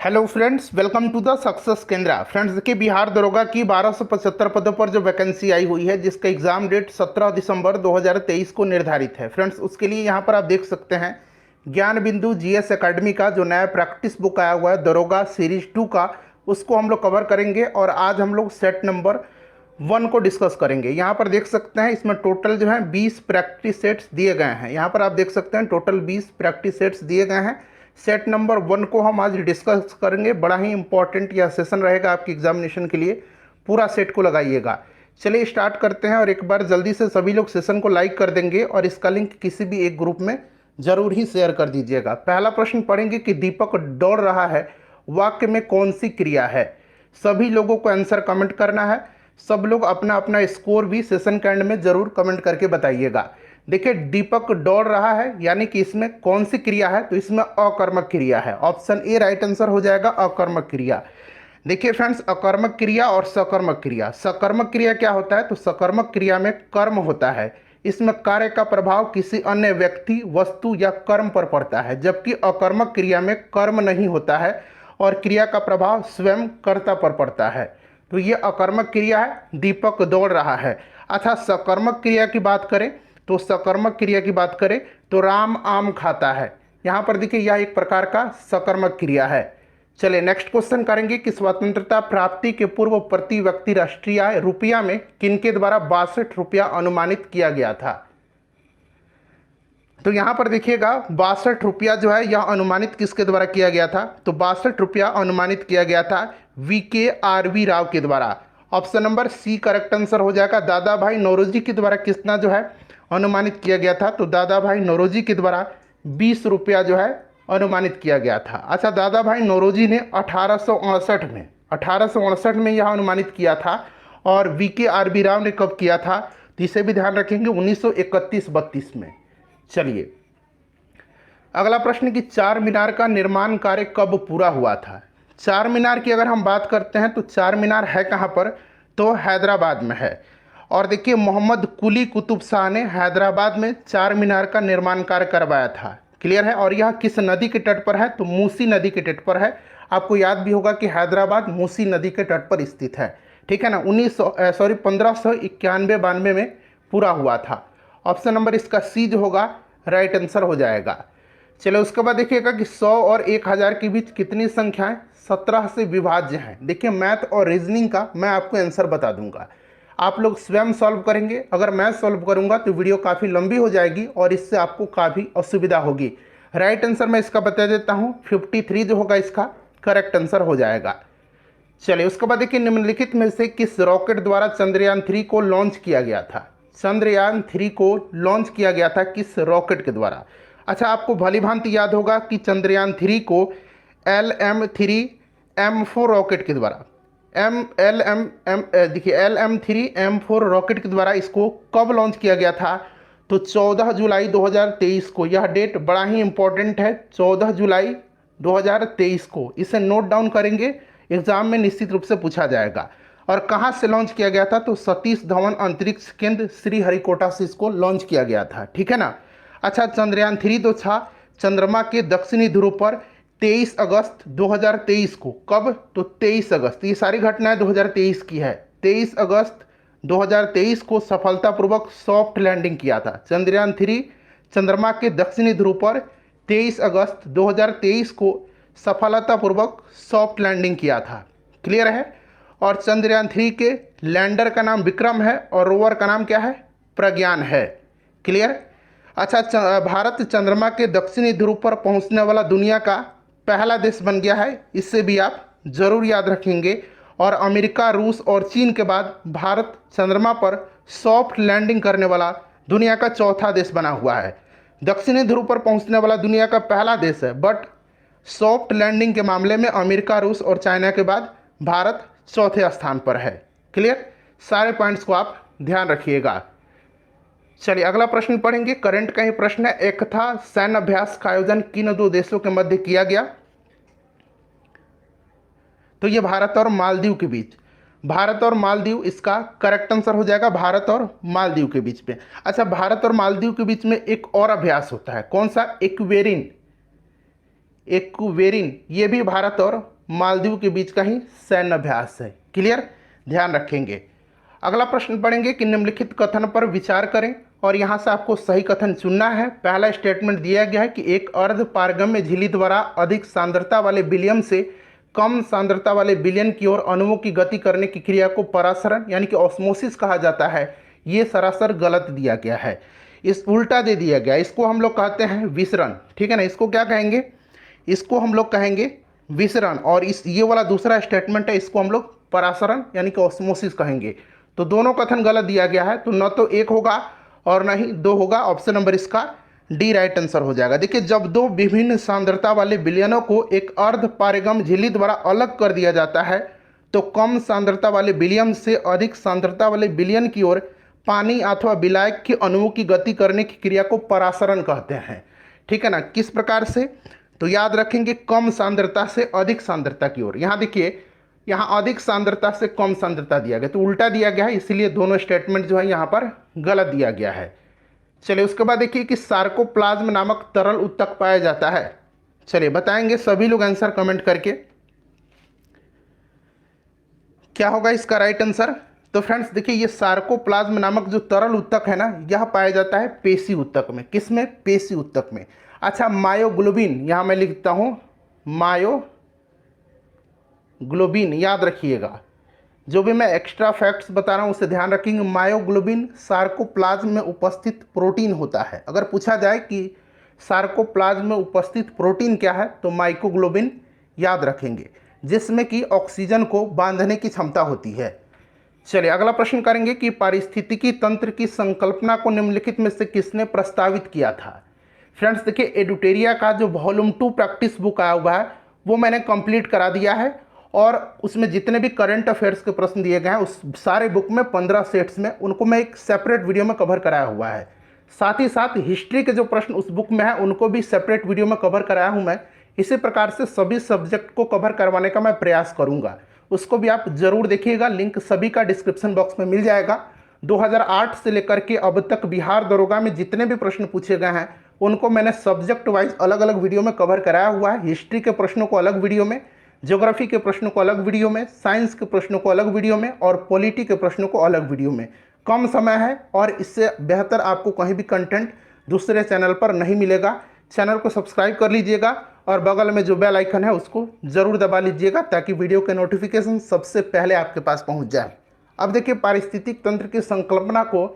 Hello friends, welcome to the success Kendra. Friends देखिए, बिहार दरोगा की 1275 पदों पर जो वैकेंसी आई हुई है, जिसका एग्जाम डेट 17 दिसंबर 2023 को निर्धारित है। फ्रेंड्स उसके लिए यहाँ पर आप देख सकते हैं ज्ञान बिंदु जीएस एकेडमी का जो नया प्रैक्टिस बुक आया हुआ है दरोगा सीरीज 2 का, उसको हम लोग कवर करेंगे। और आज हम लोग सेट नंबर 1 को डिस्कस करेंगे। यहाँ पर देख सकते हैं इसमें टोटल जो है 20 प्रैक्टिस सेट्स दिए गए हैं। यहाँ पर आप देख सकते हैं टोटल 20 प्रैक्टिस सेट्स दिए गए हैं। सेट नंबर 1 को हम आज डिस्कस करेंगे। बड़ा ही इंपॉर्टेंट यह सेशन रहेगा आपकी एग्जामिनेशन के लिए, पूरा सेट को लगाइएगा। चलिए स्टार्ट करते हैं। और एक बार जल्दी से सभी लोग सेशन को लाइक कर देंगे और इसका लिंक किसी भी एक ग्रुप में जरूर ही शेयर कर दीजिएगा। पहला प्रश्न पढ़ेंगे कि दीपक दौड़ रहा है, वाक्य में कौन सी क्रिया है। सभी लोगों को आंसर कमेंट करना है। सब लोग अपना अपना स्कोर भी सेशन के एंड में जरूर कमेंट करके बताइएगा। देखिए, दीपक दौड़ रहा है यानी कि इसमें कौन सी क्रिया है, तो इसमें अकर्मक क्रिया है। ऑप्शन ए राइट आंसर हो जाएगा, अकर्मक क्रिया। देखिए फ्रेंड्स, अकर्मक क्रिया और सकर्मक क्रिया। सकर्मक क्रिया क्या होता है, तो सकर्मक क्रिया में कर्म होता है। इसमें कार्य का प्रभाव किसी अन्य व्यक्ति, वस्तु या कर्म पर पड़ता है, जबकि अकर्मक क्रिया में कर्म नहीं होता है और क्रिया का प्रभाव स्वयं कर्ता पर पड़ता है। तो ये अकर्मक क्रिया है, दीपक दौड़ रहा है। अच्छा, सकर्मक क्रिया की बात करें तो सकर्मक क्रिया की बात करें तो राम आम खाता है। यहाँ पर देखिए, यह एक प्रकार का सकर्मक क्रिया है। चलिए नेक्स्ट क्वेश्चन करेंगे कि स्वतंत्रता प्राप्ति के पूर्व प्रति व्यक्ति राष्ट्रीय आय रुपया में किनके द्वारा 62 रुपया अनुमानित किया गया था। तो यहाँ पर देखिएगा 62 रुपया जो है यह अनुमानित किसके द्वारा किया गया था, तो 62 रुपया अनुमानित किया गया था VKRV राव के द्वारा। Option number C correct answer हो जाएगा। दादा भाई नौरोजी के द्वारा कितना जो है अनुमानित किया गया था, तो दादा भाई नौरोजी के द्वारा 20 रुपया जो है अनुमानित किया गया था। अच्छा, दादा भाई नौरोजी ने 1868 में यह अनुमानित किया था। और VKRV राव ने कब किया था, तो इसे भी ध्यान रखेंगे 1931-32 में। चलिए अगला प्रश्न कि चार मीनार का निर्माण कार्य कब पूरा हुआ था। चार मीनार की अगर हम बात करते हैं तो चार मीनार है कहाँ पर, तो हैदराबाद में है। और देखिए, मोहम्मद कुली कुतुब शाह ने हैदराबाद में चार मीनार का निर्माण कार्य करवाया था। क्लियर है। और यह किस नदी के तट पर है, तो मूसी नदी के तट पर है। आपको याद भी होगा कि हैदराबाद मूसी नदी के तट पर स्थित है। ठीक है ना। 1591-92 में पूरा हुआ था। ऑप्शन नंबर इसका सी जो होगा राइट आंसर हो जाएगा। चलो उसके बाद देखिएगा कि 100 और 1000 के बीच कितनी संख्याएं 17 से विभाज्य हैं। देखिए, मैथ और रीजनिंग का मैं आपको आंसर बता दूंगा, आप लोग स्वयं सॉल्व करेंगे। अगर मैं सॉल्व करूंगा तो वीडियो काफ़ी लंबी हो जाएगी और इससे आपको काफ़ी असुविधा होगी। राइट आंसर मैं इसका बता देता हूँ, 53 जो होगा इसका करेक्ट आंसर हो जाएगा। चलिए उसके बाद देखिए, निम्नलिखित में से किस रॉकेट द्वारा चंद्रयान 3 को लॉन्च किया गया था। चंद्रयान 3 को लॉन्च किया गया था किस रॉकेट के द्वारा। अच्छा, आपको भली भांति याद होगा कि चंद्रयान 3 को LM3M4 रॉकेट के द्वारा देखिए LM3M4 रॉकेट के द्वारा इसको कब लॉन्च किया गया था, तो 14 जुलाई 2023 को। यह डेट बड़ा ही इंपॉर्टेंट है, 14 जुलाई 2023 को। इसे नोट डाउन करेंगे, एग्जाम में निश्चित रूप से पूछा जाएगा। और कहाँ से लॉन्च किया गया था, तो सतीश धवन अंतरिक्ष केंद्र श्रीहरिकोटा से इसको लॉन्च किया गया था। ठीक है ना। अच्छा, चंद्रयान 3 तो था चंद्रमा के दक्षिणी ध्रुव पर 23 अगस्त 2023 को। कब, तो 23 अगस्त। ये सारी घटनाएं 2023 की है। 23 अगस्त 2023 को सफलतापूर्वक सॉफ्ट लैंडिंग किया था चंद्रयान 3 चंद्रमा के दक्षिणी ध्रुव पर। 23 अगस्त 2023 को सफलतापूर्वक सॉफ्ट लैंडिंग किया था। क्लियर है। और चंद्रयान 3 के लैंडर का नाम विक्रम है और रोवर का नाम क्या है, प्रज्ञान है। क्लियर। अच्छा, भारत चंद्रमा के दक्षिणी ध्रुव पर पहुंचने वाला दुनिया का पहला देश बन गया है। इससे भी आप जरूर याद रखेंगे। और अमेरिका, रूस और चीन के बाद भारत चंद्रमा पर सॉफ्ट लैंडिंग करने वाला दुनिया का चौथा देश बना हुआ है। दक्षिणी ध्रुव पर पहुंचने वाला दुनिया का पहला देश है, बट सॉफ्ट लैंडिंग के मामले में अमेरिका, रूस और चाइना के बाद भारत चौथे स्थान पर है। क्लियर। सारे पॉइंट्स को आप ध्यान रखिएगा। चलिए अगला प्रश्न पढ़ेंगे, करंट का ही प्रश्न है। एक था सैन्य अभ्यास का आयोजन किन दो देशों के मध्य किया गया, तो ये भारत और मालदीव के बीच। भारत और मालदीव इसका करेक्ट आंसर हो जाएगा, भारत और मालदीव के बीच में। अच्छा, भारत और मालदीव के बीच में एक और अभ्यास होता है, कौन सा, एक्वेरिन। एक्वेरिन, ये भी भारत और मालदीव के बीच का ही सैन्य अभ्यास है। क्लियर, ध्यान रखेंगे। अगला प्रश्न पढ़ेंगे कि निम्नलिखित कथन पर विचार करें और यहाँ से आपको सही कथन चुनना है। पहला स्टेटमेंट दिया गया है कि एक अर्ध पारगम्य झिल्ली द्वारा अधिक सांद्रता वाले विलियम से कम सांद्रता वाले विलयन की ओर अणुओं की गति करने की क्रिया को परासरण यानी कि ऑस्मोसिस कहा जाता है। ये सरासर गलत दिया गया है, इस उल्टा दे दिया गया। इसको हम लोग कहते हैं विसरण, ठीक है ना। इसको क्या कहेंगे, इसको हम लोग कहेंगे विसरण। और इस ये वाला दूसरा स्टेटमेंट है, इसको हम लोग परासरण यानी कि ऑस्मोसिस कहेंगे। तो दोनों कथन गलत दिया गया है, तो न तो एक होगा और न ही दो होगा। ऑप्शन नंबर इसका डी राइट आंसर हो जाएगा। देखिए, जब दो विभिन्न सांद्रता वाले विलयनों को एक अर्ध पारगम्य झिल्ली द्वारा अलग कर दिया जाता है तो कम सांद्रता वाले विलियम से अधिक सांद्रता वाले विलयन की ओर पानी अथवा विलायक के अणुओं की गति करने की क्रिया को परासरण कहते हैं। ठीक है ना। किस प्रकार से, तो याद रखेंगे कम सांद्रता से अधिक सांद्रता की ओर। यहाँ देखिए, यहाँ अधिक सांद्रता से कम सांद्रता दिया गया, तो उल्टा दिया गया है, इसलिए दोनों स्टेटमेंट जो है यहाँ पर गलत दिया गया है। चलिए उसके बाद देखिए कि सार्कोप्लाज्म नामक तरल उत्तक पाया जाता है। चलिए बताएंगे सभी लोग आंसर कमेंट करके, क्या होगा इसका राइट आंसर। तो फ्रेंड्स देखिए, ये सार्कोप्लाज्म नामक जो तरल उत्तक है ना, यह पाया जाता है पेशी उत्तक में। किसमें, पेशी उत्तक में। अच्छा, मायोग्लोबिन, यहाँ मैं लिखता हूँ मायोग्लोबिन, याद रखिएगा। जो भी मैं एक्स्ट्रा फैक्ट्स बता रहा हूँ उसे ध्यान रखेंगे। मायोग्लोबिन सार्कोप्लाज्म में उपस्थित प्रोटीन होता है। अगर पूछा जाए कि सार्कोप्लाज्म में उपस्थित प्रोटीन क्या है, तो माइकोग्लोबिन याद रखेंगे, जिसमें कि ऑक्सीजन को बांधने की क्षमता होती है। चलिए अगला प्रश्न करेंगे कि पारिस्थितिकी तंत्र की संकल्पना को निम्नलिखित में से किसने प्रस्तावित किया था। फ्रेंड्स देखिए, एडुटेरिया का जो वॉल्यूम 2 प्रैक्टिस बुक आया हुआ है वो मैंने कंप्लीट करा दिया है, और उसमें जितने भी करंट अफेयर्स के प्रश्न दिए गए हैं उस सारे बुक में 15 सेट्स में उनको मैं एक सेपरेट वीडियो में कवर कराया हुआ है। साथ ही साथ हिस्ट्री के जो प्रश्न उस बुक में है उनको भी सेपरेट वीडियो में कवर कराया हूँ मैं। इसी प्रकार से सभी सब्जेक्ट को कवर करवाने का मैं प्रयास करूँगा, उसको भी आप जरूर देखिएगा। लिंक सभी का डिस्क्रिप्शन बॉक्स में मिल जाएगा। 2008 से लेकर के अब तक बिहार दरोगा में जितने भी प्रश्न पूछे गए हैं उनको मैंने सब्जेक्ट वाइज अलग अलग वीडियो में कवर कराया हुआ है। हिस्ट्री के प्रश्नों को अलग वीडियो में, ज्योग्राफी के प्रश्नों को अलग वीडियो में, साइंस के प्रश्नों को अलग वीडियो में, और पॉलिटी के प्रश्नों को अलग वीडियो में। कम समय है और इससे बेहतर आपको कहीं भी कंटेंट दूसरे चैनल पर नहीं मिलेगा। चैनल को सब्सक्राइब कर लीजिएगा और बगल में जो बेल आइकन है उसको जरूर दबा लीजिएगा ताकि वीडियो के नोटिफिकेशन सबसे पहले आपके पास पहुंच जाए। अब देखिए, पारिस्थितिक तंत्र की संकल्पना को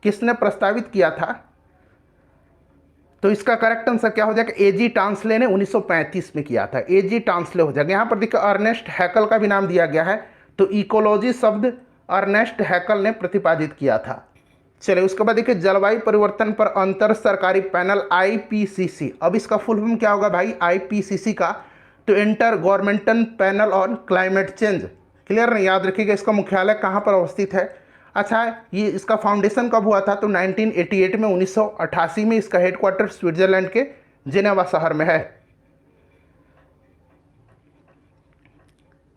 किसने प्रस्तावित किया था, तो इसका करेक्ट आंसर क्या हो जाएगा, एजी टांसले ने 1935 में किया था। एजी टांसले हो जाएगा। यहाँ पर देखिए अर्नेस्ट हैकल का भी नाम दिया गया है, तो इकोलॉजी शब्द अर्नेस्ट हैकल ने प्रतिपादित किया था। चलिए उसके बाद देखिए, जलवायु परिवर्तन पर अंतर सरकारी पैनल आईपीसीसी, अब इसका फुल फॉर्म क्या होगा भाई आईपीसीसी का, तो inter governmental panel on climate change. Clear नहीं, याद रखिएगा इसका मुख्यालय कहाँ पर अवस्थित है। अच्छा, ये इसका फाउंडेशन कब हुआ था, तो 1988 में, 1988 में। इसका हेडक्वार्टर स्विट्जरलैंड के जेनेवा शहर में है।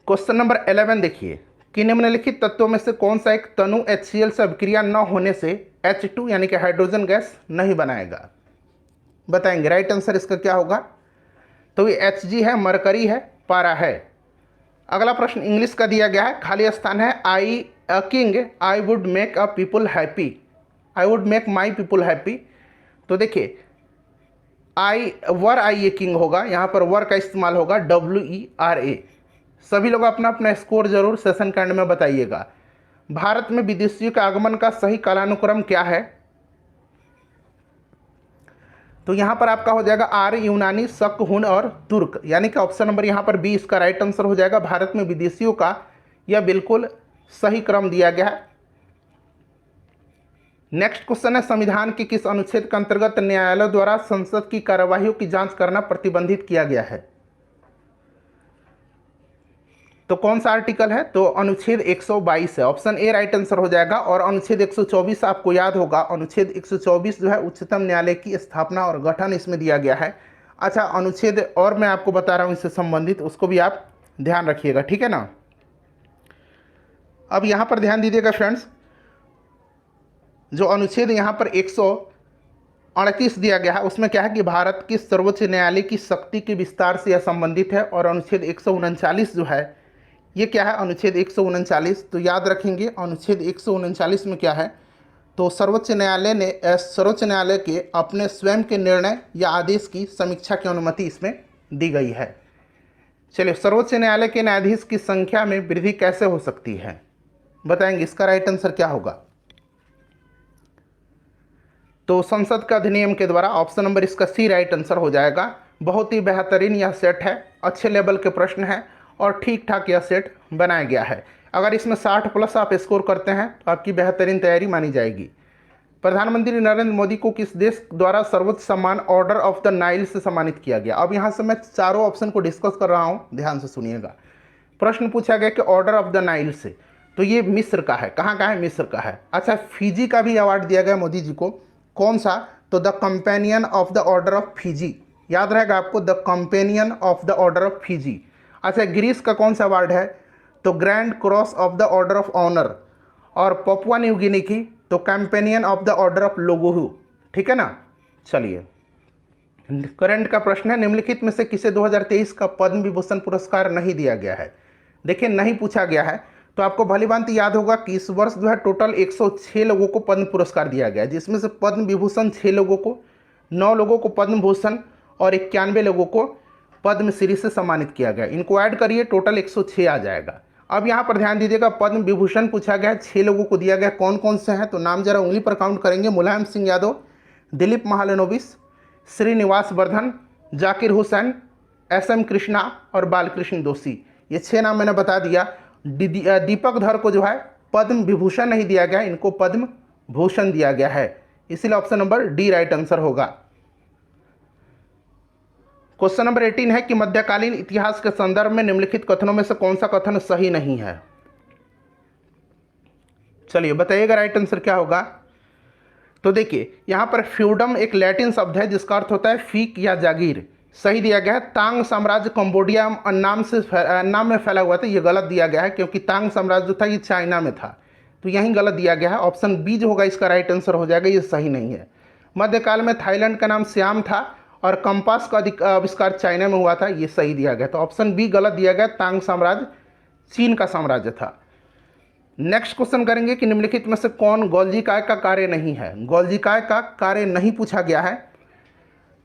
क्वेश्चन नंबर 11 देखिए कि निम्नलिखित तत्वों में से कौन सा एक तनु HCl से अभिक्रिया न होने से H2 यानी कि हाइड्रोजन गैस नहीं बनाएगा, बताएंगे। राइट आंसर इसका क्या होगा, तो ये Hg है, मरकरी है, पारा है। अगला प्रश्न इंग्लिश का दिया गया है, खाली स्थान है। I a king I would make a people happy, I would make my people happy. तो देखिए, आई वर आई ए किंग होगा, यहाँ पर वर का इस्तेमाल होगा, WERA। सभी लोग अपना अपना स्कोर जरूर सेशन के एंड में बताइएगा। भारत में विदेशियों के आगमन का सही कालानुक्रम क्या है, तो यहाँ पर आपका हो जाएगा आर्य, यूनानी, शक, हुन और तुर्क, यानी कि ऑप्शन नंबर यहाँ पर बी इसका राइट आंसर हो जाएगा। भारत में विदेशियों का यह बिल्कुल सही क्रम दिया गया है। नेक्स्ट क्वेश्चन है, संविधान के किस अनुच्छेद के अंतर्गत न्यायालय द्वारा संसद की कार्यवाहियों की जांच करना प्रतिबंधित किया गया है, तो कौन सा आर्टिकल है, तो अनुच्छेद 122 है। ऑप्शन ए राइट आंसर हो जाएगा। और अनुच्छेद 124 आपको याद होगा, अनुच्छेद 124 जो है उच्चतम न्यायालय की स्थापना और गठन इसमें दिया गया है। अच्छा, अनुच्छेद और मैं आपको बता रहा हूँ इससे संबंधित, उसको भी आप ध्यान रखिएगा, ठीक है ना। अब यहाँ पर ध्यान दीजिएगा फ्रेंड्स, जो अनुच्छेद यहाँ पर 38 दिया गया है, उसमें क्या है कि भारत के सर्वोच्च न्यायालय की शक्ति के विस्तार से यह संबंधित है। और अनुच्छेद 139 जो है ये क्या है, अनुच्छेद 139, तो याद रखेंगे अनुच्छेद 139 में क्या है, तो सर्वोच्च न्यायालय ने सर्वोच्च न्यायालय के अपने स्वयं के निर्णय या आदेश की समीक्षा की अनुमति इसमें दी गई है। चलिए, सर्वोच्च न्यायालय के न्यायाधीश की संख्या में वृद्धि कैसे हो सकती है, बताएंगे इसका राइट आंसर क्या होगा। तो संसद का अधिनियम के द्वारा, ऑप्शन नंबर इसका सी राइट आंसर हो जाएगा। बहुत ही बेहतरीन यह सेट है, अच्छे लेवल के प्रश्न है और ठीक ठाक यह सेट बनाया गया है। अगर इसमें 60+ आप स्कोर करते हैं तो आपकी बेहतरीन तैयारी मानी जाएगी। प्रधानमंत्री नरेंद्र मोदी को किस देश द्वारा सर्वोच्च सम्मान ऑर्डर ऑफ द नाइल से सम्मानित किया गया। अब यहाँ से मैं चारों ऑप्शन को डिस्कस कर रहा हूँ, ध्यान से सुनिएगा। प्रश्न पूछा गया कि ऑर्डर ऑफ द नाइल से, तो ये मिस्र का है। कहाँ का है, मिस्र का है। अच्छा, फिजी का भी अवार्ड दिया गया मोदी जी को, कौन सा, तो the companion of the order of Fiji, याद रहेगा आपको, the companion of the order of Fiji. अच्छा, ग्रीस का कौन सा अवार्ड है, तो grand cross of the order of honour. और पपुआ न्यू गिनी की तो companion of the order of Logohu, ठीक है ना। चलिए, करंट का प्रश्न है, निम्नलिखित में से किसे 2023 का पद्म विभूषण पुरस्कार नहीं दिया गया है। देखिए, नहीं पूछा गया है तो आपको भली भांति याद होगा कि इस वर्ष जो है टोटल 106 लोगों को पद्म पुरस्कार दिया गया है, जिसमें से पद्म विभूषण 6 लोगों को, 9 लोगों को पद्म भूषण और 91 लोगों को पद्मश्री से सम्मानित किया गया। इनको ऐड करिए, टोटल 106 आ जाएगा। अब यहाँ पर ध्यान दीजिएगा, पद्म विभूषण पूछा गया, 6 लोगों को दिया गया, कौन कौन से हैं, तो नाम जरा उंगली पर काउंट करेंगे। मुलायम सिंह यादव, दिलीप महालनोबिस, श्रीनिवास वर्धन, जाकिर हुसैन, SM कृष्णा और बालकृष्ण दोषी। ये 6 नाम मैंने बता दिया। दीपक धर को जो है पद्म विभूषण नहीं दिया गया, इनको पद्म भूषण दिया गया है, इसीलिए option number D right answer होगा। क्वेश्चन नंबर 18 है कि मध्यकालीन इतिहास के संदर्भ में निम्नलिखित कथनों में से कौन सा कथन सही नहीं है। चलिए बताइएगा राइट आंसर क्या होगा। तो देखिए, यहां पर फ्यूडम एक लैटिन शब्द है जिसका अर्थ होता है फीक या जागीर, सही दिया गया है। तांग साम्राज्य कंबोडिया नाम में फैला हुआ था, ये गलत दिया गया है क्योंकि तांग साम्राज्य जो था ये चाइना में था, तो यहीं गलत दिया गया है। ऑप्शन बी जो होगा इसका राइट आंसर हो जाएगा, ये सही नहीं है। मध्यकाल में थाईलैंड का नाम श्याम था और कंपास का आविष्कार चाइना में हुआ था, ये सही दिया गया। तो ऑप्शन बी गलत दिया गया, तांग साम्राज्य चीन का साम्राज्य था। नेक्स्ट क्वेश्चन करेंगे कि निम्नलिखित में से कौन गोल्जिकाय का कार्य नहीं है। गोल्जिकाय का कार्य नहीं पूछा गया है,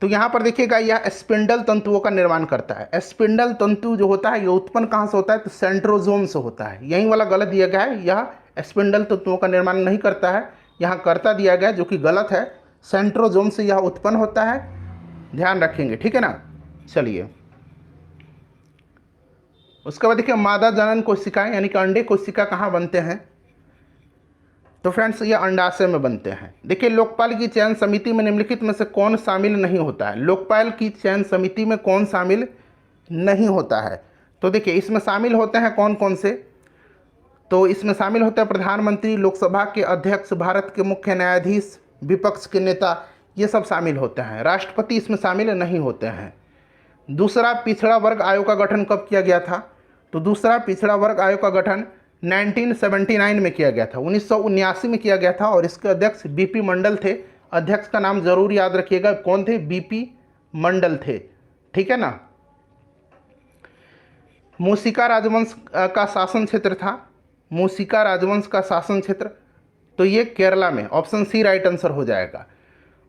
तो यहाँ पर देखिएगा यह स्पिंडल तंतुओं का निर्माण करता है। स्पिंडल तंतु जो होता है ये उत्पन्न कहाँ से होता है, तो सेंट्रोजोम से होता है, यही वाला गलत दिया गया है। यह स्पिंडल तंतुओं का निर्माण नहीं करता है, यहाँ कर्ता दिया गया है जो कि गलत है। सेंट्रोजोम से यह उत्पन्न होता है, ध्यान रखेंगे, ठीक है ना। चलिए, उसके बाद देखिए मादा जनन कोशिकाएं यानी कि अंडे कोशिका कहाँ बनते हैं, तो फ्रेंड्स ये अंडाशय में बनते हैं। देखिए, लोकपाल की चयन समिति में निम्नलिखित में से कौन शामिल नहीं होता है। लोकपाल की चयन समिति में कौन शामिल नहीं होता है, तो देखिए इसमें शामिल होते हैं कौन कौन से, तो इसमें शामिल होते हैं प्रधानमंत्री, लोकसभा के अध्यक्ष, भारत के मुख्य न्यायाधीश, विपक्ष के नेता, ये सब शामिल होते हैं। राष्ट्रपति इसमें शामिल नहीं होते हैं। दूसरा, पिछड़ा वर्ग आयोग का गठन कब किया गया था, तो दूसरा पिछड़ा वर्ग आयोग का गठन 1979 में किया गया था, 1979 में किया गया था और इसके अध्यक्ष बीपी मंडल थे। अध्यक्ष का नाम जरूर याद रखिएगा, कौन थे, बीपी मंडल थे, ठीक है ना। मूसिका राजवंश का शासन क्षेत्र था, मूसिका राजवंश का शासन क्षेत्र, तो ये केरला में, ऑप्शन सी राइट आंसर हो जाएगा।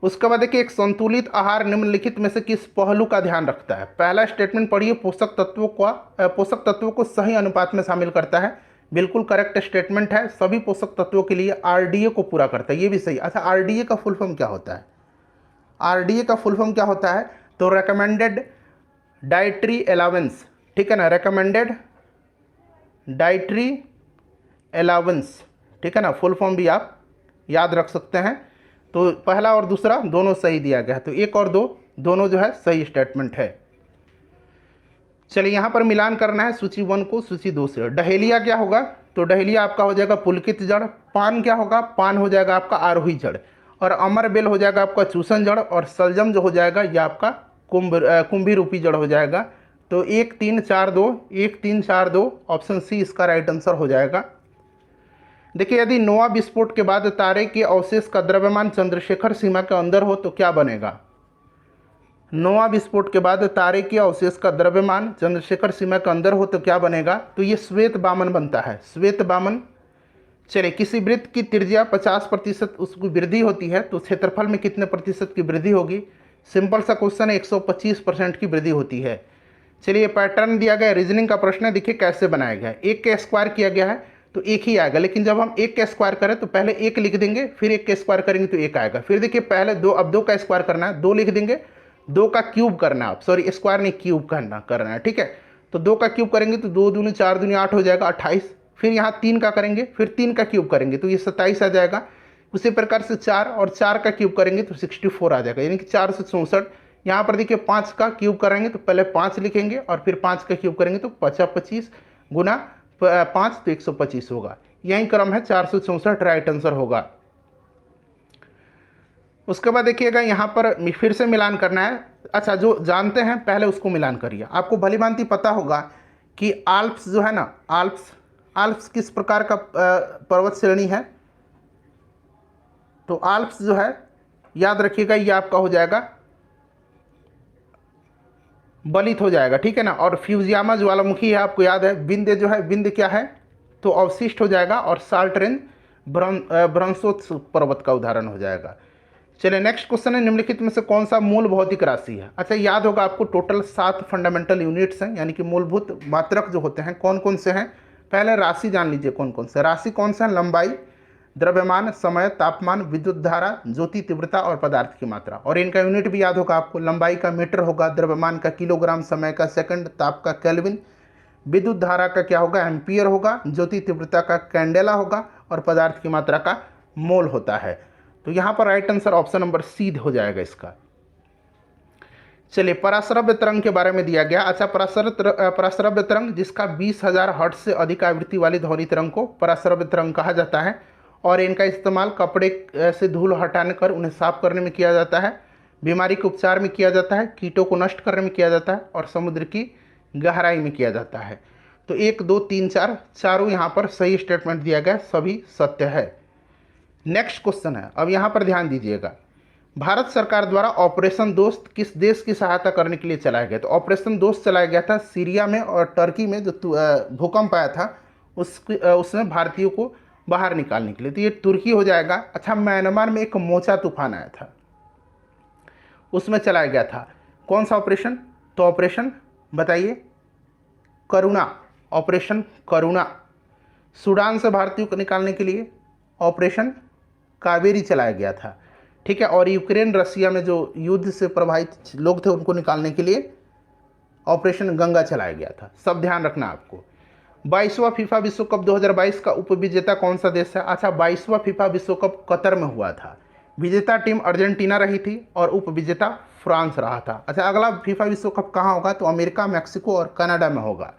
उसके बाद देखिए, एक संतुलित आहार निम्नलिखित में से किस पहलू का ध्यान रखता है। पहला स्टेटमेंट पढ़िए, पोषक तत्वों को सही अनुपात में शामिल करता है, बिल्कुल करेक्ट स्टेटमेंट है। सभी पोषक तत्वों के लिए RDA को पूरा करता है, ये भी सही। अच्छा, RDA का फुल फॉर्म क्या होता है, RDA का फुल फॉर्म क्या होता है, तो रेकमेंडेड डाइटरी अलावेंस, ठीक है ना, रेकमेंडेड डाइटरी अलावेंस, ठीक है ना, फुल फॉर्म भी आप याद रख सकते हैं। तो पहला और दूसरा दोनों सही दिया गया है, तो 1 और 2 दोनों जो है सही स्टेटमेंट है। चलिए, यहाँ पर मिलान करना है सूची 1 को सूची 2 से। डहेलिया क्या होगा, तो डहेलिया आपका हो जाएगा पुलकित जड़। पान क्या होगा, पान हो जाएगा आपका आरोही जड़। और अमर बेल हो जाएगा आपका चूसन जड़। और सलजम जो हो जाएगा यह आपका कुंभी रूपी जड़ हो जाएगा। तो 1 3 4 2, 1 3 4 2, ऑप्शन सी इसका राइट आंसर हो जाएगा। देखिए, यदि नोआ विस्फोट के बाद तारे के अवशेष का द्रव्यमान चंद्रशेखर सीमा के अंदर हो तो क्या बनेगा? नोआ विस्फोट के बाद तारे के अवशेष का द्रव्यमान चंद्रशेखर सीमा के अंदर हो तो क्या बनेगा? तो ये श्वेत बामन बनता है, श्वेत बामन। चलिए, किसी वृत्त की त्रिज्या 50% उसकी वृद्धि होती है तो क्षेत्रफल में कितने प्रतिशत की वृद्धि होगी? सिंपल सा क्वेश्चन है, 125% की वृद्धि होती है। चलिए, पैटर्न दिया गया, रीजनिंग का प्रश्न है, देखिए कैसे बनाया गया है। एक का स्क्वायर किया गया है तो एक ही आएगा, लेकिन जब हम एक का स्क्वायर करें तो पहले एक लिख देंगे, फिर एक का स्क्वायर करेंगे तो एक आएगा। फिर देखिए, पहले दो, अब दो का स्क्वायर करना है, दो लिख देंगे, दो का क्यूब करना है, आप सॉरी स्क्वायर नहीं क्यूब करना है, ठीक है। तो दो का क्यूब करेंगे तो 2 दूनी 4 दूनी 8 हो जाएगा, 28। फिर यहाँ 3 का करेंगे, फिर 3 का क्यूब करेंगे तो ये 27 आ जाएगा। उसी प्रकार से 4 और 4 का क्यूब करेंगे तो 64 आ जाएगा, यानी कि 4 से 64। यहाँ पर देखिए 5 का क्यूब करेंगे तो पहले 5 लिखेंगे और फिर 5 का क्यूब करेंगे तो 25 गुना 5 तो 125 होगा। यही क्रम है, 464 राइट आंसर होगा। उसके बाद देखिएगा, यहाँ पर फिर से मिलान करना है। अच्छा, जो जानते हैं पहले उसको मिलान करिए। आपको भली भांति पता होगा कि आल्प्स जो है ना, आल्प्स किस प्रकार का पर्वत श्रेणी है? तो आल्प्स जो है, याद रखिएगा, ये आपका हो जाएगा बलित हो जाएगा, ठीक है ना। और फ्यूजियामा ज्वालामुखी है, आपको याद है। विंध्य जो है, विंध्य क्या है? तो अवशिष्ट हो जाएगा। और साल्ट रेंज ब्रह्मोत्स पर्वत का उदाहरण हो जाएगा। चलिए, नेक्स्ट क्वेश्चन है, निम्नलिखित में से कौन सा मूल भौतिक राशि है? अच्छा, याद होगा आपको, टोटल 7 फंडामेंटल यूनिट्स हैं, यानी कि मूलभूत मात्रक जो होते हैं कौन कौन से हैं। पहले राशि जान लीजिए कौन कौन से। राशि कौन से हैं? लंबाई, द्रव्यमान, समय, तापमान, विद्युत धारा, ज्योति तीव्रता और पदार्थ की मात्रा। और इनका यूनिट भी याद होगा आपको, लंबाई का मीटर होगा, द्रव्यमान का किलोग्राम, समय का सेकंड, ताप का केल्विन, विद्युत धारा का क्या होगा? एम्पियर होगा, ज्योति तीव्रता का कैंडेला होगा और पदार्थ की मात्रा का मोल होता है। तो यहाँ पर right answer option number C हो जाएगा इसका। चलिए, पराश्रव्य तरंग के बारे में दिया गया। अच्छा, पराश्रव्य तरंग जिसका 20,000 हर्ट्ज से अधिक आवृत्ति वाली ध्वनि तरंग को पराश्रव्य तरंग कहा जाता है। और इनका इस्तेमाल कपड़े से धूल हटाने कर उन्हें साफ करने में किया जाता है, बीमारी के उपचार में किया जाता है, कीटों को नष्ट करने में किया जाता है और समुद्र की गहराई में किया जाता है। तो 1 2 3 4 चारों यहाँ पर सही स्टेटमेंट दिया गया, सभी सत्य है। नेक्स्ट क्वेश्चन है, अब यहाँ पर ध्यान दीजिएगा। भारत सरकार द्वारा ऑपरेशन दोस्त किस देश की सहायता करने के लिए चलाया गया? तो ऑपरेशन दोस्त चलाया गया था सीरिया में और टर्की में, जो भूकंप आया था उसमें भारतीयों को बाहर निकालने के लिए, तो ये तुर्की हो जाएगा। अच्छा, म्यांमार में एक मोचा तूफान आया था, उसमें चलाया गया था कौन सा ऑपरेशन? तो ऑपरेशन बताइए, करुणा, ऑपरेशन करुणा। सूडान से भारतीयों को निकालने के लिए ऑपरेशन कावेरी चलाया गया था, ठीक है। और यूक्रेन रसिया में जो युद्ध से प्रभावित लोग थे उनको निकालने के लिए ऑपरेशन गंगा चलाया गया था। सब ध्यान रखना आपको। 22वां फीफा विश्व कप 2022 का उपविजेता कौन सा देश है? अच्छा, 22वां फीफा विश्व कप कतर में हुआ था। विजेता टीम अर्जेंटीना रही थी और उपविजेता फ्रांस रहा था। अच्छा, अगला फीफा विश्व कप कहाँ होगा? तो अमेरिका, मैक्सिको और कनाडा में होगा।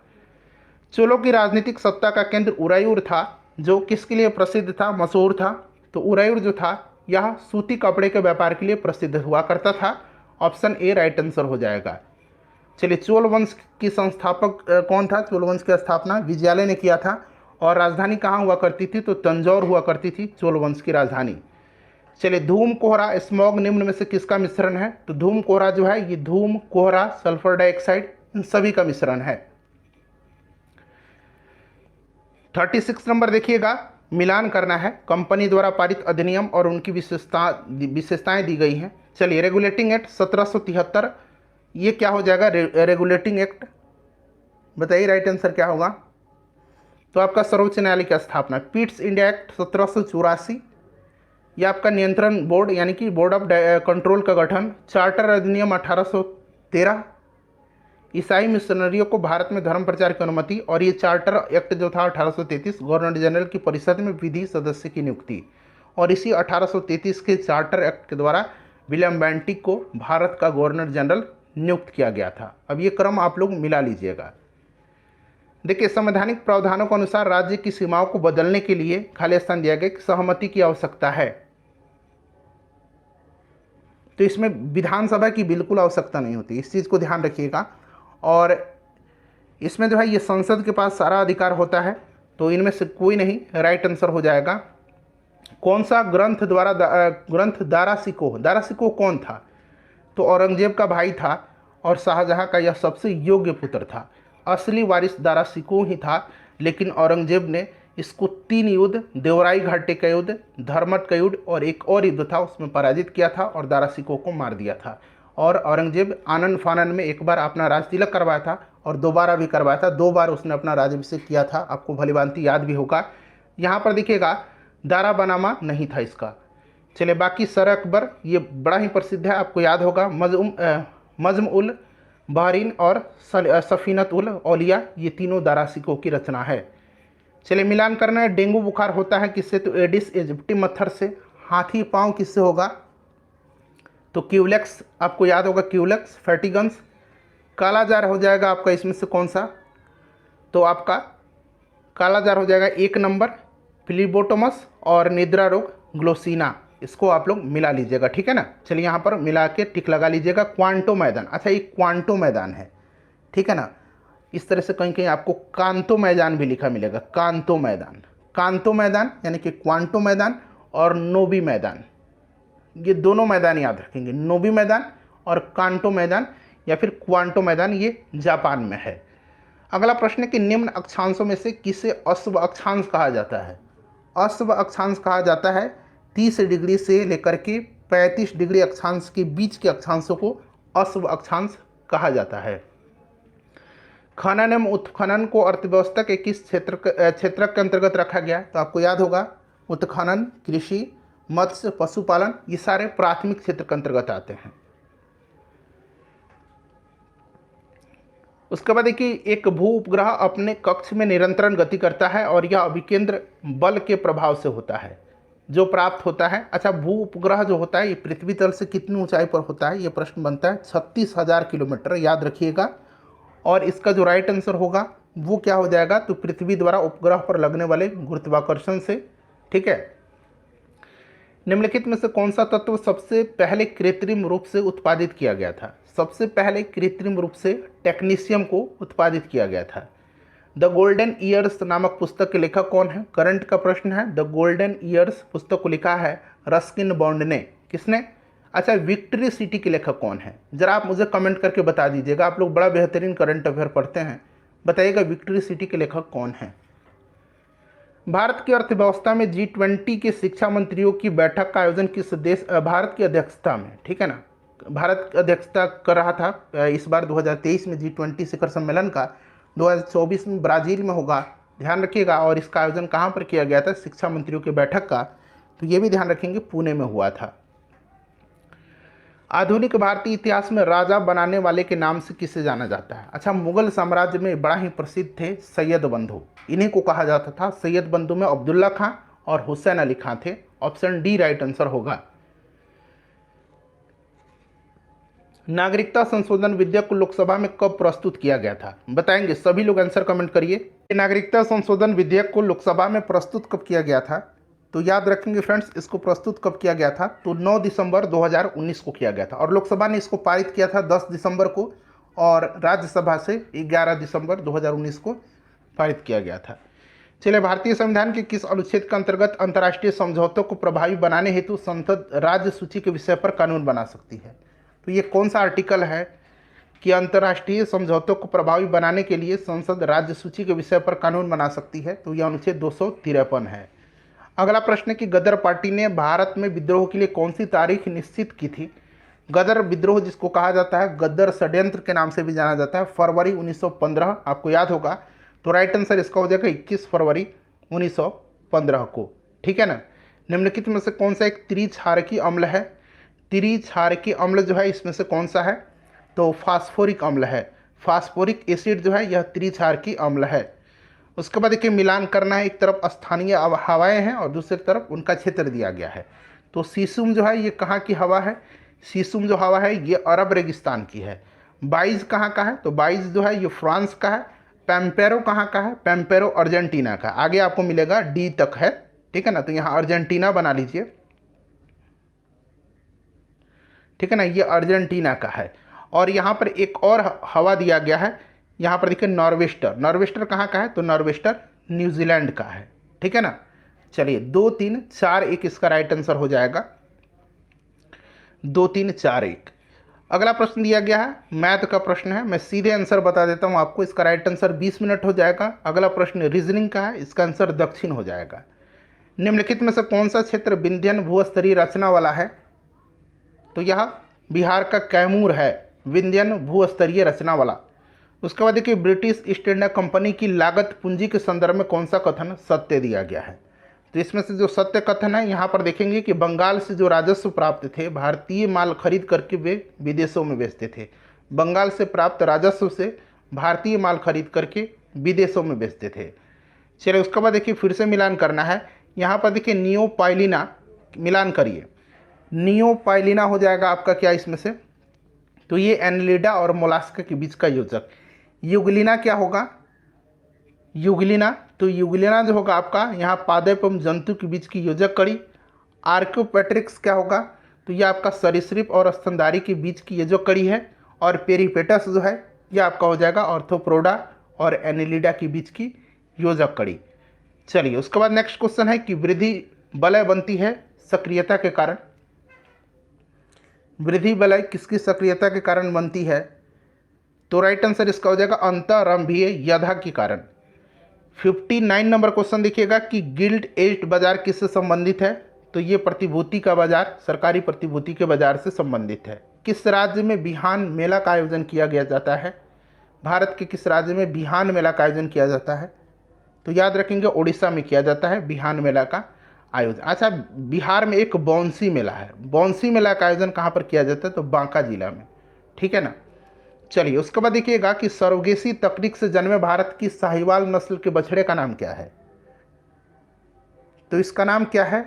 चोलों की राजनीतिक सत्ता का केंद्र उरायूर था, जो किसके लिए प्रसिद्ध था, मशहूर था? तो उरायूर जो था यह सूती कपड़े के व्यापार के लिए प्रसिद्ध हुआ करता था। ऑप्शन ए राइट आंसर हो जाएगा। चलिए, चोल वंश की संस्थापक कौन था? चोल वंश की स्थापना विजयालय ने किया था। और राजधानी कहाँ हुआ करती थी? तो तंजौर हुआ करती थी चोल वंश की राजधानी। चलिए, धूम, कोहरा, स्मॉग निम्न में से किसका मिश्रण है? तो धूम कोहरा जो है, ये धूम, कोहरा, सल्फर डाइऑक्साइड, इन सभी का मिश्रण है। 36 नंबर देखिएगा, मिलान करना है। कंपनी द्वारा पारित अधिनियम और उनकी विशेषताएं दी गई हैं। चलिए, रेगुलेटिंग एक्ट 1773, ये क्या हो जाएगा? रेगुलेटिंग एक्ट, बताइए राइट आंसर क्या होगा? तो आपका सर्वोच्च न्यायालय की स्थापना। पिट्स इंडिया एक्ट 1784, ये आपका नियंत्रण बोर्ड यानी कि बोर्ड ऑफ कंट्रोल का गठन। चार्टर अधिनियम 1813, ईसाई मिशनरियों को भारत में धर्म प्रचार की अनुमति। और ये चार्टर एक्ट जो था 1833, गवर्नर जनरल की परिषद में विधि सदस्य की नियुक्ति। और इसी 1833 के चार्टर एक्ट के द्वारा विलियम बेंटिक को भारत का गवर्नर जनरल नियुक्त किया गया था। अब ये क्रम आप लोग मिला लीजिएगा। देखिए, संवैधानिक प्रावधानों के अनुसार राज्य की सीमाओं को बदलने के लिए खाली स्थान दिया गया कि सहमति की आवश्यकता है। तो इसमें विधानसभा की बिल्कुल आवश्यकता नहीं होती, इस चीज़ को ध्यान रखिएगा। और इसमें जो है ये संसद के पास सारा अधिकार होता है। तो इनमें से कोई नहीं, राइट आंसर हो जाएगा। कौन सा ग्रंथ दारा शिकोह कौन था? तो औरंगजेब का भाई था और शाहजहां का यह सबसे योग्य पुत्र था। असली वारिस दारा शिकोह ही था, लेकिन औरंगजेब ने इसको 3 युद्ध, देवराई घाटी का युद्ध, धर्मट का युद्ध और एक और युद्ध था उसमें पराजित किया था और दारा शिकोह को मार दिया था। और औरंगजेब आनन फानन में एक बार अपना राज तिलक करवाया था और दोबारा भी करवाया था, 2 बार उसने अपना राज्याभिषेक किया था, आपको भलीभांति याद भी होगा। यहाँ पर देखिएगा दारा बनामा नहीं था इसका। चलिए बाकी सर अकबर ये बड़ा ही प्रसिद्ध है, आपको याद होगा। मजम उल बहरीन और सफीनत उल औलिया, ये तीनों दारा शिकोह की रचना है। चलिए मिलान करना है। डेंगू बुखार होता है किससे? तो एडिस एजिप्टी मच्छर से। हाथी पांव किससे होगा? तो क्यूलेक्स, आपको याद होगा क्यूलेक्स। फैटिगन्स। काला जार हो जाएगा आपका इसमें से कौन सा? तो आपका काला जार हो जाएगा 1 नंबर फिलीबोटोमस, और निद्रा रोग ग्लोसिना। इसको आप लोग मिला लीजिएगा, ठीक है ना। चलिए यहाँ पर मिला के टिक लगा लीजिएगा। क्वांटो मैदान, अच्छा ये क्वांटो मैदान है, ठीक है ना। इस तरह से कहीं कहीं आपको कांतो मैदान भी लिखा मिलेगा, कांतो मैदान। कांतो मैदान यानी कि क्वांटो मैदान और नोबी मैदान, ये दोनों मैदान याद रखेंगे, नोबी मैदान और कांटो मैदान या फिर क्वांटो मैदान, ये जापान में है। अगला प्रश्न है कि निम्न अक्षांशों में से किसे अश्व अक्षांश कहा जाता है? अश्व अक्षांश कहा जाता है 30 डिग्री से लेकर के 35 डिग्री अक्षांश के बीच के अक्षांशों को अश्व अक्षांश कहा जाता है। खनन एवं उत्खनन को अर्थव्यवस्था के किस क्षेत्र के अंतर्गत रखा गया? तो आपको याद होगा उत्खनन, कृषि, मत्स्य, पशुपालन, ये सारे प्राथमिक क्षेत्र के अंतर्गत आते हैं। उसके बाद देखिए एक भू उपग्रह अपने कक्ष में निरंतर गति करता है और यह अभिकेंद्र बल के प्रभाव से होता है जो प्राप्त होता है। अच्छा भू उपग्रह जो होता है ये पृथ्वी तल से कितनी ऊंचाई पर होता है? ये प्रश्न बनता है 36,000 किलोमीटर, याद रखिएगा। और इसका जो राइट आंसर होगा वो क्या हो जाएगा? तो पृथ्वी द्वारा उपग्रह पर लगने वाले गुरुत्वाकर्षण से, ठीक है। निम्नलिखित में से कौन सा तत्व सबसे पहले कृत्रिम रूप से उत्पादित किया गया था? सबसे पहले कृत्रिम रूप से टेक्नीशियम को उत्पादित किया गया था। द गोल्डन ईयर्स नामक पुस्तक के लेखक कौन है? करंट का प्रश्न है। द गोल्डन ईयर्स पुस्तक को लिखा है रस्किन बॉन्ड ने। किसने? अच्छा विक्ट्री सिटी के लेखक कौन है? जरा आप मुझे कमेंट करके बता दीजिएगा, आप लोग बड़ा बेहतरीन करंट अफेयर पढ़ते हैं, बताइएगा विक्ट्री सिटी के लेखक कौन है। भारत की अर्थव्यवस्था में G20 के शिक्षा मंत्रियों की बैठक का आयोजन किस देश, भारत की अध्यक्षता में, ठीक है ना, भारत की अध्यक्षता कर रहा था इस बार 2023 में G20 शिखर सम्मेलन का, 2024 में ब्राज़ील में होगा, ध्यान रखिएगा। और इसका आयोजन कहाँ पर किया गया था? शिक्षा मंत्रियों की बैठक का, तो ये भी ध्यान रखेंगे पुणे में हुआ था। आधुनिक भारतीय इतिहास में राजा बनाने वाले के नाम से किसे जाना जाता है? अच्छा मुगल साम्राज्य में बड़ा ही प्रसिद्ध थे सैयद बंधु, इन्हीं को कहा जाता था। सैयद बंधु में अब्दुल्ला खां और हुसैन अली खां थे। ऑप्शन डी राइट आंसर होगा। नागरिकता संशोधन विधेयक को लोकसभा में कब प्रस्तुत किया गया था? बताएंगे सभी लोग, आंसर कमेंट करिए। नागरिकता संशोधन विधेयक को लोकसभा में प्रस्तुत कब किया गया था? तो याद रखेंगे फ्रेंड्स, इसको प्रस्तुत कब किया गया था? तो 9 दिसंबर 2019 को किया गया था और लोकसभा ने इसको पारित किया था 10 दिसंबर को और राज्यसभा से 11 दिसंबर 2019 को पारित किया गया था। चलिए भारतीय संविधान के किस अनुच्छेद के अंतर्गत अंतर्राष्ट्रीय समझौतों को प्रभावी बनाने हेतु संसद राज्य सूची के विषय पर कानून बना सकती है? तो ये कौन सा आर्टिकल है कि अंतर्राष्ट्रीय समझौतों को प्रभावी बनाने के लिए संसद राज्य सूची के विषय पर कानून बना सकती है? तो यह अनुच्छेद 253 है। अगला प्रश्न है कि गदर पार्टी ने भारत में विद्रोह के लिए कौन सी तारीख निश्चित की थी? गदर विद्रोह जिसको कहा जाता है, गदर षड्यंत्र के नाम से भी जाना जाता है, फरवरी 1915, आपको याद होगा। तो राइट आंसर इसका हो जाएगा 21 फरवरी 1915 को, ठीक है ना। निम्नलिखित में से कौन सा एक त्रिक्षारकीय अम्ल है? त्रिक्षारकीय अम्ल जो है इसमें से कौन सा है? तो फास्फोरिक अम्ल है। फास्फोरिक एसिड जो है यह त्रिक्षारकीय अम्ल है। उसके बाद देखिए मिलान करना है, एक तरफ स्थानीय हवाएं हैं और दूसरी तरफ उनका क्षेत्र दिया गया है। तो सीसुम जो है ये कहाँ की हवा है? सीसुम जो हवा है ये अरब रेगिस्तान की है। बाइज कहाँ का है? तो बाइज जो है ये फ्रांस का है। पैम्पेरो कहाँ का है? पैम्पेरो अर्जेंटीना का, आगे आपको मिलेगा डी तक है, ठीक है ना। तो यहाँ अर्जेंटीना बना लीजिए, ठीक है ना, ये अर्जेंटीना का है। और यहाँ पर एक और हवा दिया गया है, यहाँ पर देखिए नॉर्वेस्टर। नॉर्वेस्टर कहाँ का है? तो नॉर्वेस्टर न्यूजीलैंड का है। ठीक है ना। चलिए 2 3 4 1 इसका राइट आंसर हो जाएगा, 2 3 4 1। अगला प्रश्न दिया गया है, मैथ का प्रश्न है, मैं सीधे आंसर बता देता हूं आपको। इसका राइट आंसर 20 मिनट हो जाएगा। अगला प्रश्न रीजनिंग का है, इसका आंसर दक्षिण हो जाएगा। निम्नलिखित में से कौन सा क्षेत्र विंध्यन भूस्तरीय रचना वाला है? तो यह बिहार का कैमूर है, विंध्यन भूस्तरीय रचना वाला। उसके बाद देखिए, ब्रिटिश ईस्ट इंडिया कंपनी की लागत पूंजी के संदर्भ में कौन सा कथन सत्य दिया गया है? तो इसमें से जो सत्य कथन है, यहाँ पर देखेंगे कि बंगाल से जो राजस्व प्राप्त थे, भारतीय माल खरीद करके वे विदेशों में बेचते थे। बंगाल से प्राप्त राजस्व से भारतीय माल खरीद करके विदेशों में बेचते थे। चलिए उसके बाद देखिए, फिर से मिलान करना है। यहाँ पर देखिए नियोपाइलिना, मिलान करिए, नियोपाइलिना हो जाएगा आपका क्या इसमें से? तो ये एनलिडा और मोलास्का के बीच का योजक। युगलिना क्या होगा? युगलिना, तो युगलिना जो होगा आपका यहाँ पादप एवं जंतु के बीच की योजक कड़ी। आर्क्योपेट्रिक्स क्या होगा? तो ये आपका सरीसृप और स्तनधारी के बीच की योजक कड़ी है। और पेरिपेटस जो है ये आपका हो जाएगा ऑर्थोप्रोडा और एनिलिडा के बीच की योजक कड़ी। चलिए उसके बाद नेक्स्ट क्वेश्चन है कि वृद्धि वलय बनती है सक्रियता के कारण। वृद्धि वलय किसकी सक्रियता के कारण बनती है? तो राइट आंसर इसका हो जाएगा अंतरंभीय यधा के कारण। 59 नंबर क्वेश्चन देखिएगा कि गिल्ड एज्ड बाजार किससे संबंधित है? तो ये प्रतिभूति का बाजार, सरकारी प्रतिभूति के बाजार से संबंधित है। किस राज्य में बिहान मेला का आयोजन किया गया जाता है? भारत के किस राज्य में बिहान मेला का आयोजन किया जाता है? तो याद रखेंगे उड़ीसा में किया जाता है बिहान मेला का आयोजन। अच्छा, बिहार में एक बौंसी मेला है, बौंसी मेला का आयोजन कहाँ पर किया जाता है? तो बांका जिला में। ठीक है ना। चलिए उसके बाद देखिएगा कि सरोगेसी तकनीक से जन्मे भारत की साहिवाल नस्ल के बछड़े का नाम क्या है? तो इसका नाम क्या है?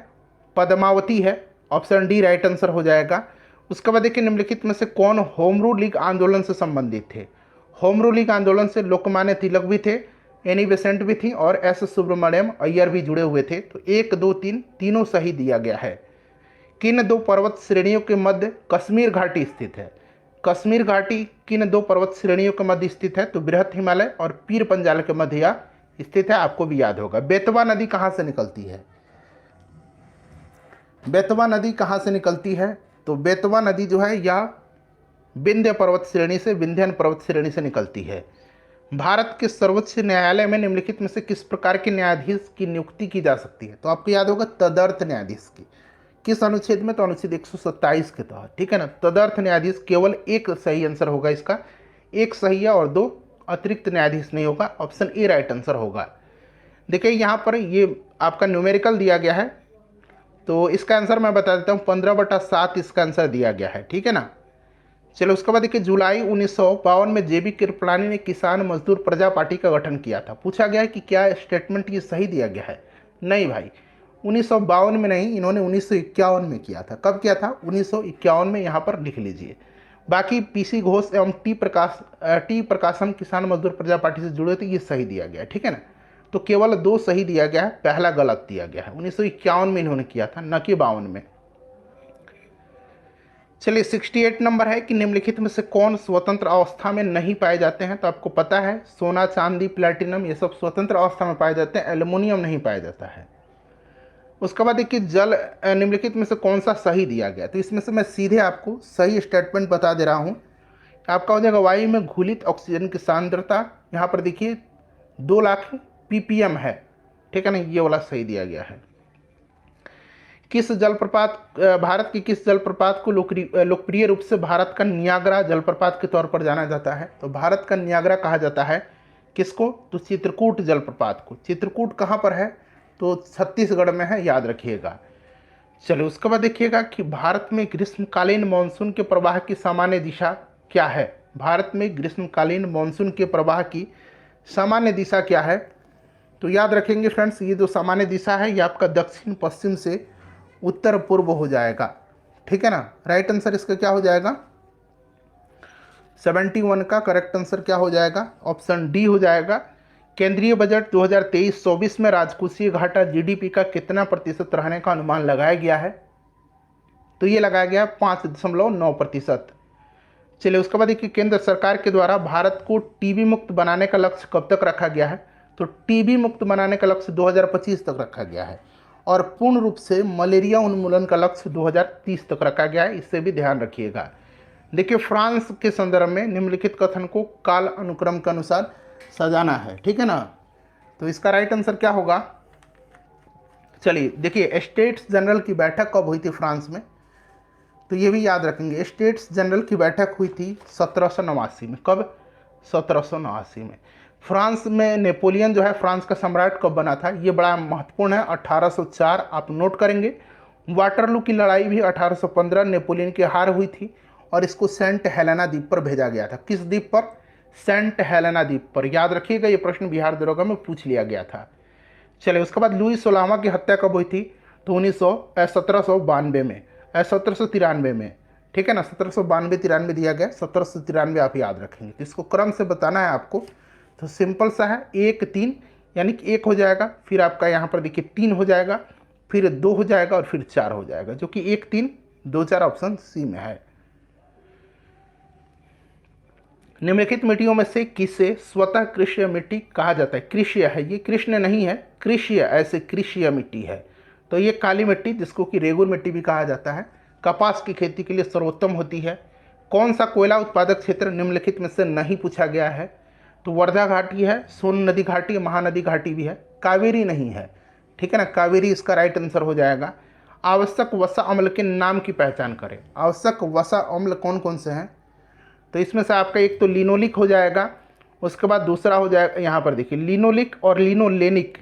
पद्मावती है। ऑप्शन डी राइट आंसर हो जाएगा। उसके बाद देखिए, निम्नलिखित में से कौन होम रूल लीग आंदोलन से संबंधित थे? होम रूल लीग आंदोलन से लोकमान्य तिलक भी थे, एनी बेसेंट भी थी और एस सुब्रमण्यम अय्यर भी जुड़े हुए थे। तो 1 2 3 तीनों सही दिया गया है। किन दो पर्वत श्रेणियों के मध्य कश्मीर घाटी स्थित है? कश्मीर घाटी किन दो पर्वत श्रेणियों के मध्य स्थित है? तो बृहत हिमालय और पीर पंजाल के मध्य यह स्थित है, आपको भी याद होगा। बेतवा नदी कहाँ से निकलती है? बेतवा नदी कहाँ से निकलती है? तो बेतवा नदी जो है यह विंध्य पर्वत श्रेणी से, विंध्यन पर्वत श्रेणी से निकलती है। भारत के सर्वोच्च न्यायालय में निम्नलिखित में से किस प्रकार के न्यायाधीश की नियुक्ति की जा सकती है? तो आपको याद होगा तदर्थ न्यायाधीश की। किस अनुच्छेद में? तो अनुच्छेद 127 के तहत। ठीक है ना। तदर्थ न्यायाधीश, केवल एक सही आंसर होगा इसका, एक सही है और 2 अतिरिक्त न्यायाधीश नहीं होगा। ऑप्शन ए राइट आंसर होगा। देखिए यहाँ पर ये आपका न्यूमेरिकल दिया गया है, तो इसका आंसर मैं बता देता हूँ, 15/7 इसका आंसर दिया गया है। ठीक है ना। चलो उसके बाद देखिए, जुलाई 1952 में जेबी कृपलानी ने किसान मजदूर प्रजा पार्टी का गठन किया था। पूछा गया है कि क्या स्टेटमेंट ये सही दिया गया है? नहीं भाई, 1952 में नहीं, इन्होंने 1951 में किया था। कब किया था? 1951 में, यहाँ पर लिख लीजिए। बाकी पीसी घोष एवं टी प्रकाशम किसान मजदूर प्रजा पार्टी से जुड़े थे, ये सही दिया गया है। ठीक है ना। तो केवल 2 सही दिया गया है, पहला गलत दिया गया है। 1951 में इन्होंने किया था, न कि 52 में। चलिए 68 नंबर है कि निम्नलिखित में से कौन स्वतंत्र अवस्था में नहीं पाए जाते हैं? तो आपको पता है सोना, चांदी, प्लेटिनम ये सब स्वतंत्र अवस्था में पाए जाते हैं, एल्युमिनियम नहीं पाया जाता है। उसके बाद देखिए, जल निम्नलिखित में से कौन सा सही दिया गया? तो इसमें से मैं सीधे आपको सही स्टेटमेंट बता दे रहा हूँ। आपका हो जाएगा वायु में घुलित ऑक्सीजन की सांद्रता, यहाँ पर देखिए 2 लाख ppm है। ठीक है ना, ये वाला सही दिया गया है। किस जलप्रपात, भारत के किस जलप्रपात को लोकप्रिय रूप से भारत का नियाग्रा जलप्रपात के तौर पर जाना जाता है? तो भारत का नियाग्रा कहा जाता है किसको? तो चित्रकूट जलप्रपात को। चित्रकूट कहाँ पर है? तो छत्तीसगढ़ में है, याद रखिएगा। चलिए उसके बाद देखिएगा कि भारत में ग्रीष्मकालीन मानसून के प्रवाह की सामान्य दिशा क्या है? भारत में ग्रीष्मकालीन मानसून के प्रवाह की सामान्य दिशा क्या है? तो याद रखेंगे फ्रेंड्स, ये जो सामान्य दिशा है ये आपका दक्षिण पश्चिम से उत्तर पूर्व हो जाएगा। ठीक है ना। राइट आंसर इसका क्या हो जाएगा? 71 का करेक्ट आंसर क्या हो जाएगा? ऑप्शन डी हो जाएगा। केंद्रीय बजट 2023-24 में राजकोषीय घाटा जीडीपी का कितना प्रतिशत रहने का अनुमान लगाया गया है? तो ये लगाया गया 5.9%। चलिए उसके बाद देखिए, केंद्र सरकार के द्वारा भारत को टीबी मुक्त बनाने का लक्ष्य कब तक रखा गया है? तो टीबी मुक्त बनाने का लक्ष्य 2025 तक रखा गया है और पूर्ण रूप से मलेरिया उन्मूलन का लक्ष्य 2030 तक रखा गया है, इससे भी ध्यान रखिएगा। देखिए फ्रांस के संदर्भ में निम्नलिखित कथन को काल अनुक्रम के अनुसार सजाना है, ठीक है ना। तो इसका राइट आंसर क्या होगा, चलिए देखिए स्टेट्स जनरल की बैठक कब हुई थी फ्रांस में, तो ये भी याद रखेंगे। स्टेट्स जनरल की बैठक हुई थी 1789 में। कब? 1789 में। फ्रांस में नेपोलियन जो है फ्रांस का सम्राट कब बना था, ये बड़ा महत्वपूर्ण है, 1804 आप नोट करेंगे। वाटरलू की लड़ाई भी 1815 नेपोलियन की हार हुई थी और इसको सेंट हेलेना द्वीप पर भेजा गया था। किस द्वीप पर? सेंट हेलेना द्वीप पर। याद रखिएगा, ये प्रश्न बिहार दरोगा में पूछ लिया गया था। चलिए उसके बाद लुई सोलामा की हत्या कब हुई थी, तो 1792 में, 1793 में, ठीक है ना। 1792-93 दिया गया, 1793 आप याद रखेंगे। तो इसको क्रम से बताना है आपको, तो सिंपल सा है, 1 3 यानी कि 1 हो जाएगा, फिर आपका यहाँ पर देखिए 3 हो जाएगा, फिर 2 हो जाएगा और फिर 4 हो जाएगा, जो कि 1 3 2 4 ऑप्शन सी में है। निम्नलिखित मिट्टियों में से किसे स्वतः कृषीय मिट्टी कहा जाता है? कृषीय है ये, कृष्ण नहीं है, कृषीय, ऐसे कृषीय मिट्टी है। तो ये काली मिट्टी, जिसको कि रेगुर मिट्टी भी कहा जाता है, कपास की खेती के लिए सर्वोत्तम होती है। कौन सा कोयला उत्पादक क्षेत्र निम्नलिखित में से नहीं पूछा गया है, तो वर्धा घाटी है, सोन नदी घाटी, महानदी घाटी भी है, कावेरी नहीं है, ठीक है ना। कावेरी इसका राइट आंसर हो जाएगा। आवश्यक वसा अम्ल के नाम की पहचान करें। आवश्यक वसा अम्ल कौन कौन से हैं, तो इसमें से आपका एक तो लिनोलिक हो जाएगा, उसके बाद दूसरा हो जाएगा, यहाँ पर देखिए लिनोलिक और लिनोलेनिक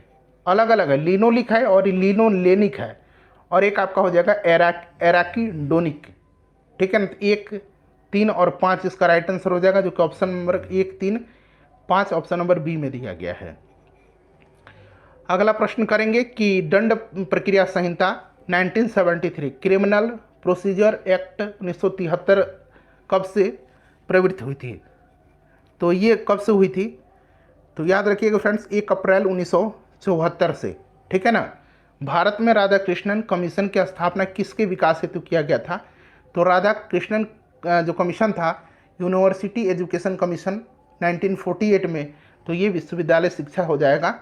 अलग अलग है, लिनोलिक है और लिनोलेनिक है, और एक आपका हो जाएगा एराकीडोनिक, ठीक है ना। 1 3 और 5 इसका राइट आंसर हो जाएगा, जो कि option number 1 3 5 option number B में दिया गया है। अगला प्रश्न करेंगे कि दंड प्रक्रिया संहिता 1973 क्रिमिनल प्रोसीजर एक्ट 1973 कब से प्रवृत्त हुई थी, तो ये कब से हुई थी, तो याद रखिएगा फ्रेंड्स 1 अप्रैल 1974 से, ठीक है ना। भारत में राधा कृष्णन कमीशन की स्थापना किसके विकास हेतु किया गया था, तो राधा कृष्णन जो कमीशन था यूनिवर्सिटी एजुकेशन कमीशन 1948 में, तो ये विश्वविद्यालय शिक्षा हो जाएगा।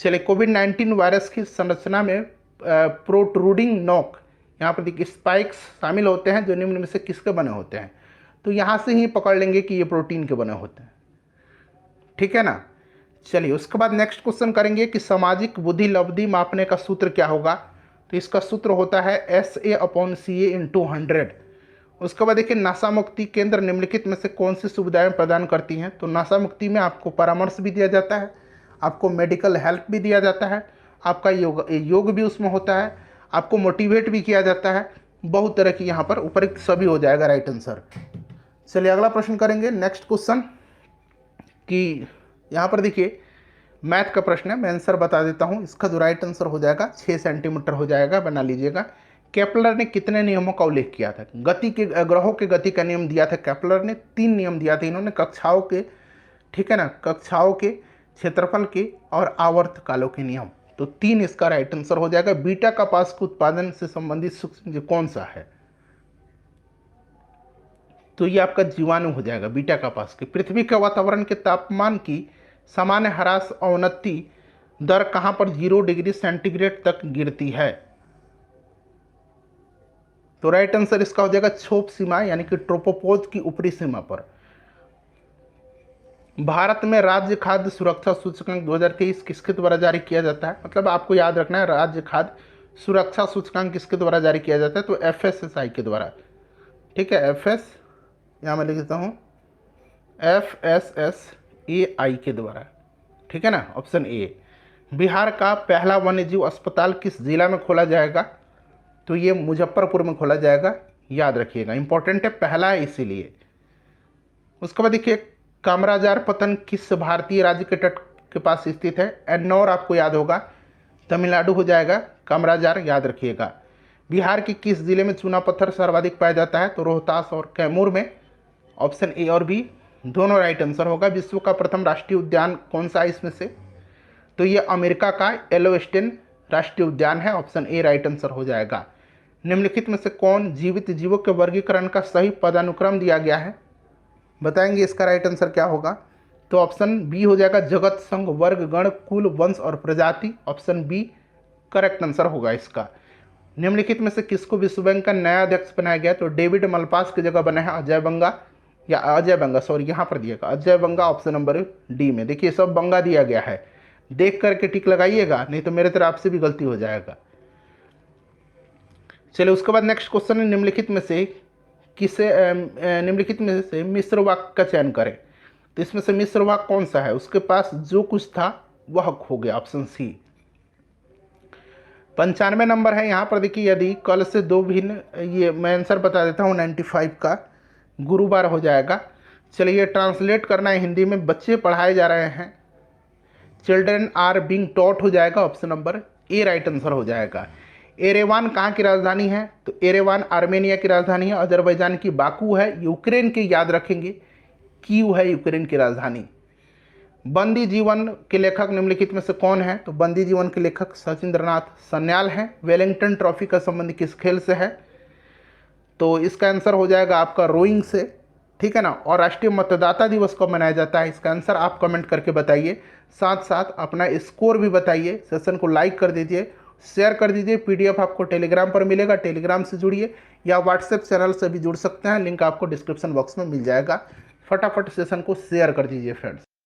चलिए कोविड-19 वायरस की संरचना में प्रोट्रूडिंग नोक, यहाँ पर देखिए स्पाइक्स शामिल होते हैं, जो निम्न में से किसके बने होते हैं, तो यहाँ से ही पकड़ लेंगे कि ये प्रोटीन के बने होते हैं, ठीक है ना। चलिए उसके बाद नेक्स्ट क्वेश्चन करेंगे कि सामाजिक बुद्धि लब्धि मापने का सूत्र क्या होगा, तो इसका सूत्र होता है SA/CA/100। उसके बाद देखिए नशा मुक्ति केंद्र निम्नलिखित में से कौन सी सुविधाएं प्रदान करती हैं, तो नशा मुक्ति में आपको परामर्श भी दिया जाता है, आपको मेडिकल हेल्प भी दिया जाता है, आपका योग भी उसमें होता है, आपको मोटिवेट भी किया जाता है, बहुत तरह की यहाँ पर उपयुक्त सभी हो जाएगा राइट आंसर। चलिए अगला प्रश्न करेंगे नेक्स्ट क्वेश्चन कि यहाँ पर देखिए मैथ का प्रश्न है, मैं आंसर बता देता हूँ। इसका जो राइट आंसर हो जाएगा 6 सेंटीमीटर हो जाएगा, बना लीजिएगा। केपलर ने कितने नियमों का उल्लेख किया था, गति के ग्रहों के गति का नियम दिया था केपलर ने, 3 नियम दिया था इन्होंने, कक्षाओं के, ठीक है ना, कक्षाओं के, क्षेत्रफल के और आवर्त कालों के नियम, तो 3 इसका राइट आंसर हो जाएगा। बीटा कपास के उत्पादन से संबंधित सूक्ष्म कौन सा है, तो ये आपका जीवाणु हो जाएगा बीटा कपास के। पृथ्वी के वातावरण के तापमान की सामान्य ह्रास अवनति दर कहां पर 0 डिग्री सेंटीग्रेड तक गिरती है, तो राइट आंसर इसका हो जाएगा क्षोभ सीमा यानी कि ट्रोपोपॉज की ऊपरी सीमा पर। भारत में राज्य खाद्य सुरक्षा सूचकांक 2023 किसके द्वारा जारी किया जाता है, मतलब आपको याद रखना है राज्य खाद्य सुरक्षा सूचकांक किसके द्वारा जारी किया जाता है, तो FSSAI के द्वारा, ठीक है। यहाँ मैं लिख देता हूँ FSSAI के द्वारा, ठीक है ना, ऑप्शन ए। बिहार का पहला वन्यजीव अस्पताल किस जिला में खोला जाएगा, तो ये मुजफ्फरपुर में खोला जाएगा, याद रखिएगा, इंपॉर्टेंट है, पहला है इसीलिए। उसके बाद देखिए कामराजार पतन किस भारतीय राज्य के तट के पास स्थित है, एन्नौर आपको याद होगा, तमिलनाडु हो जाएगा कामराजार, याद रखिएगा। बिहार के किस जिले में चूना पत्थर सर्वाधिक पाया जाता है, तो रोहतास और कैमूर में, ऑप्शन ए और बी दोनों राइट आंसर होगा। विश्व का प्रथम राष्ट्रीय उद्यान कौन सा है इसमें से, तो ये अमेरिका का येलोस्टोन राष्ट्रीय उद्यान है, ऑप्शन ए राइट आंसर हो जाएगा। निम्नलिखित में से कौन जीवित जीवों के वर्गीकरण का सही पदानुक्रम दिया गया है, बताएंगे इसका राइट आंसर क्या होगा, तो ऑप्शन बी हो जाएगा जगत, संघ, वर्ग, गण, कुल, वंश और प्रजाति। ऑप्शन बी करेक्ट आंसर होगा इसका। निम्नलिखित में से किसको विश्व बैंक का नया अध्यक्ष बनाया गया? तो डेविड मलपास की जगह बना है अजय बंगा, या अजय बंगा, सॉरी यहाँ पर दिएगा अजय बंगा, ऑप्शन नंबर डी में। देखिए सब बंगा दिया गया है, देख करके टिक लगाइएगा, नहीं तो मेरे तरफ से भी गलती हो जाएगा। चलिए उसके बाद नेक्स्ट क्वेश्चन है, निम्नलिखित में से किसे निम्नलिखित में से मिश्र वाक्य का चयन करें। तो इसमें से मिश्र वाक्य कौन सा है? उसके पास जो कुछ था वह हो गया, ऑप्शन सी। 95 नंबर है यहाँ पर। देखिए यदि कल से दो भिन्न, ये मैं आंसर बता देता हूँ, 95 का गुरुवार हो जाएगा। चलिए ट्रांसलेट करना है हिंदी में, बच्चे पढ़ाए जा रहे हैं, चिल्ड्रेन आर बीइंग टॉट हो जाएगा, option number A right answer हो जाएगा। एरेवान कहाँ की राजधानी है? तो एरेवान आर्मेनिया की राजधानी है। अजरबैजान की बाकू है। यूक्रेन की याद रखेंगे, कीव है यूक्रेन की राजधानी। बंदी जीवन के लेखक निम्नलिखित में से कौन है? तो बंदी जीवन के लेखक सचिंद्रनाथ सन्याल हैं। वेलिंगटन ट्रॉफी का संबंध किस खेल से है? तो इसका आंसर हो जाएगा आपका रोइंग से, ठीक है ना। और राष्ट्रीय मतदाता दिवस कब मनाया जाता है? इसका आंसर आप कमेंट करके बताइए, साथ साथ अपना स्कोर भी बताइए। सेशन को लाइक कर दीजिए, शेयर कर दीजिए। पीडीएफ आपको टेलीग्राम पर मिलेगा, टेलीग्राम से जुड़िए, या व्हाट्सएप चैनल से भी जुड़ सकते हैं, लिंक आपको डिस्क्रिप्शन बॉक्स में मिल जाएगा। फटाफट सेशन को शेयर कर दीजिए फ्रेंड्स।